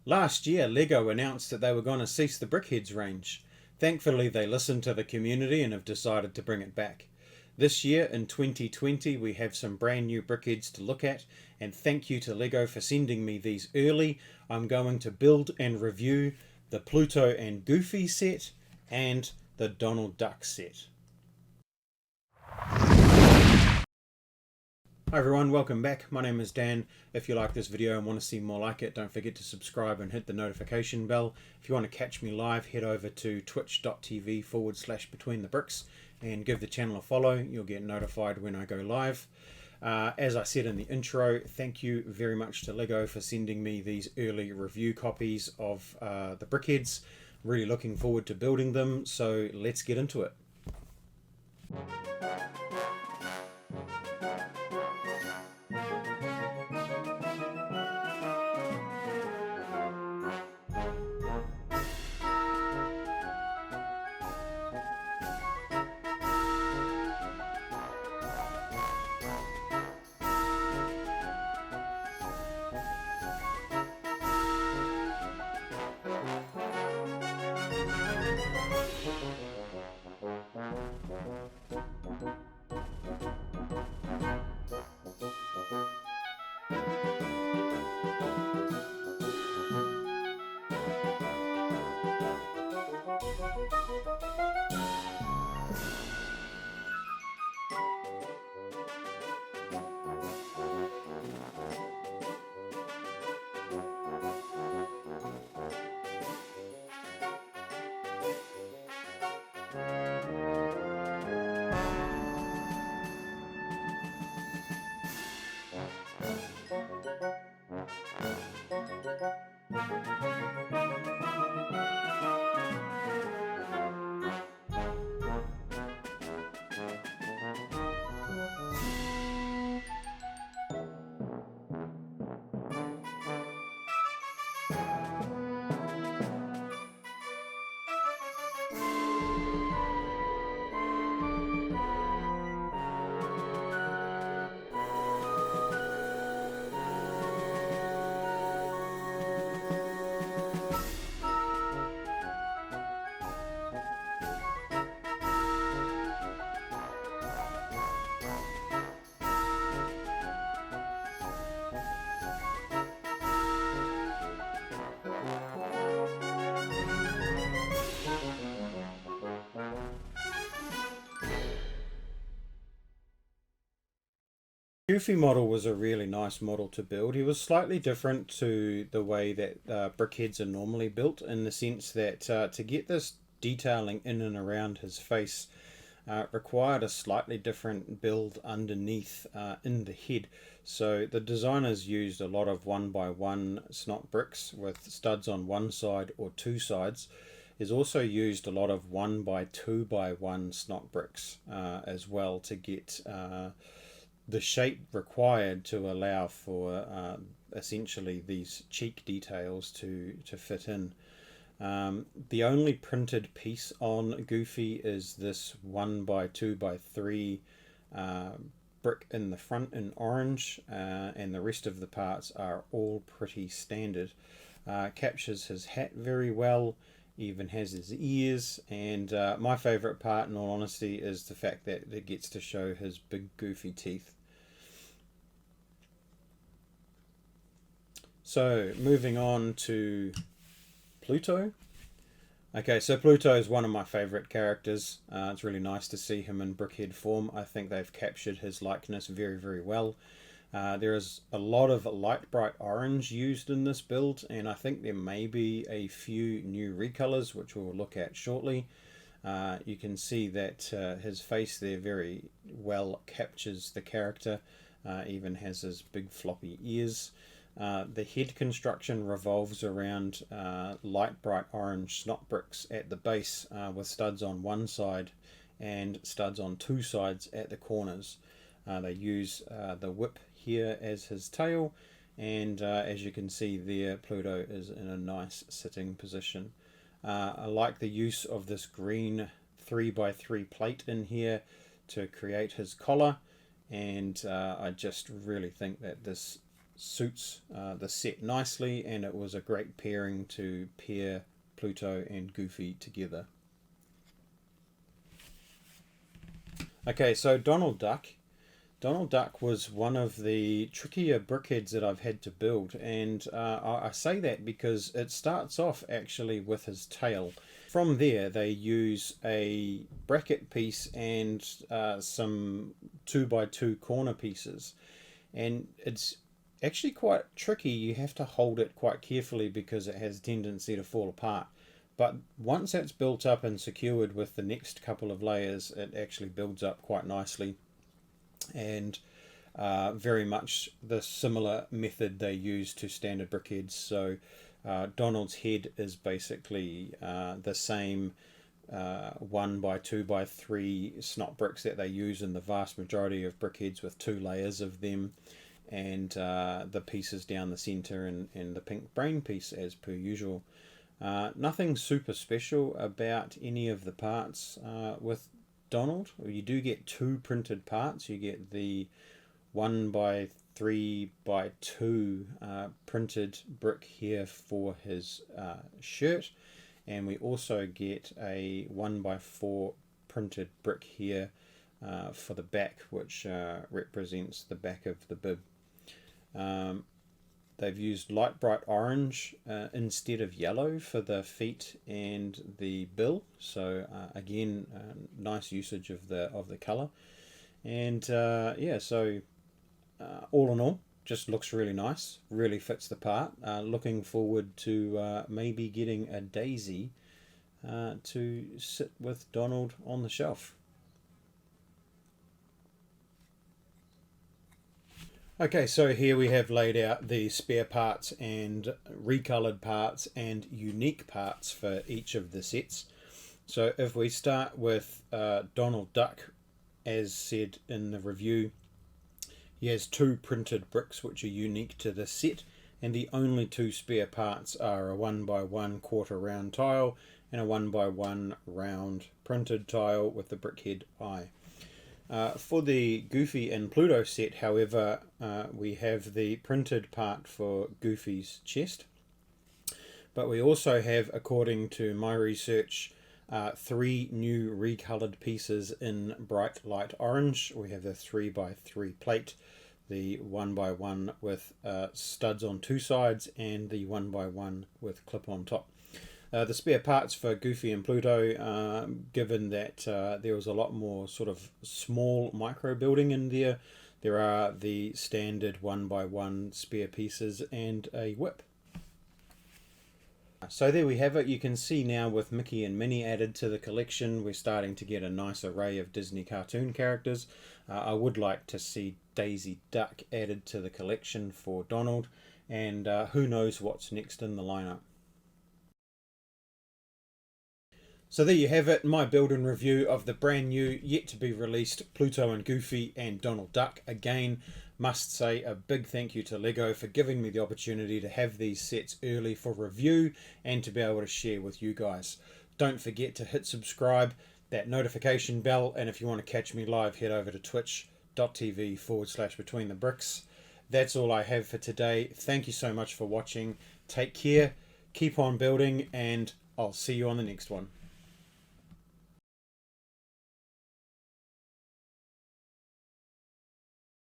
Last year, LEGO announced that they were going to cease the Brickheadz range. Thankfully, they listened to the community and have decided to bring it back. This year, in 2020, we have some brand new Brickheadz to look at, and thank you to LEGO for sending me these early. I'm going to build and review the Pluto and Goofy set and the Donald Duck set. Hi everyone, welcome back. My name is Dan. If you like this video and want to see more like it, don't forget to subscribe and hit the notification bell. If you want to catch me live, head over to twitch.tv/betweenthebricks and give the channel a follow. You'll get notified when I go live. As I said in the intro, thank you very much to LEGO for sending me these early review copies of the Brickheadz. Really looking forward to building them, so let's get into it. Goofy model was a really nice model to build. He was slightly different to the way that Brickheadz are normally built, in the sense that to get this detailing in and around his face required a slightly different build underneath in the head. So the designers used a lot of 1x1 snot bricks with studs on one side or two sides. Is also used a lot of 1x2x1 snot bricks as well to get the shape required to allow for essentially these cheek details to fit in. The only printed piece on Goofy is this 1x2x3 brick in the front in orange, and the rest of the parts are all pretty standard. Captures his hat very well, even has his ears, and my favourite part, in all honesty, is the fact that it gets to show his big goofy teeth. So moving on to Pluto. Okay, so Pluto is one of my favourite characters. It's really nice to see him in Brickhead form. I think they've captured his likeness very, very well. There is a lot of light bright orange used in this build, and I think there may be a few new recolors, which we'll look at shortly. You can see that his face there very well captures the character, even has his big floppy ears. The head construction revolves around light bright orange snot bricks at the base with studs on one side and studs on two sides at the corners. They use the whip here as his tail, and as you can see there, Pluto is in a nice sitting position. I like the use of this green 3x3 plate in here to create his collar, and I just really think that this suits the set nicely, and it was a great pairing to pair Pluto and Goofy together. Okay, so Donald Duck. Donald Duck was one of the trickier brickheads that I've had to build, and I say that because it starts off actually with his tail. From there they use a bracket piece and some 2x2 corner pieces, and it's actually quite tricky. You have to hold it quite carefully because it has a tendency to fall apart. But once it's built up and secured with the next couple of layers, it actually builds up quite nicely, and very much the similar method they use to standard brickheads. So Donald's head is basically the same 1x2x3 snot bricks that they use in the vast majority of brickheads, with 2 layers of them, and the pieces down the center, and the pink brain piece as per usual. Nothing super special about any of the parts with Donald. You do get 2 printed parts. You get the 1x3x2 printed brick here for his shirt, and we also get a 1x4 printed brick here for the back, which represents the back of the bib. They've used light bright orange instead of yellow for the feet and the bill, so again, nice usage of the color. And yeah, so all in all, just looks really nice, really fits the part. Looking forward to maybe getting a Daisy to sit with Donald on the shelf. Okay, so here we have laid out the spare parts and recolored parts and unique parts for each of the sets. So if we start with Donald Duck, as said in the review, he has 2 printed bricks which are unique to this set, and the only 2 spare parts are a 1x1 quarter round tile and a 1x1 round printed tile with the brickhead eye. For the Goofy and Pluto set, however, we have the printed part for Goofy's chest, but we also have, according to my research, 3 new recolored pieces in bright light orange. We have the 3x3 plate, the 1x1 with studs on 2 sides, and the 1x1 with clip on top. The spare parts for Goofy and Pluto, given that there was a lot more sort of small micro building in there, there are the standard 1x1 spare pieces and a whip. So there we have it. You can see now with Mickey and Minnie added to the collection, we're starting to get a nice array of Disney cartoon characters. I would like to see Daisy Duck added to the collection for Donald, and who knows what's next in the lineup. So there you have it, my build and review of the brand new, yet to be released Pluto and Goofy and Donald Duck. Again, must say a big thank you to LEGO for giving me the opportunity to have these sets early for review and to be able to share with you guys. Don't forget to hit subscribe, that notification bell, and if you want to catch me live, head over to twitch.tv/betweenthebricks. That's all I have for today. Thank you so much for watching. Take care, keep on building, and I'll see you on the next one.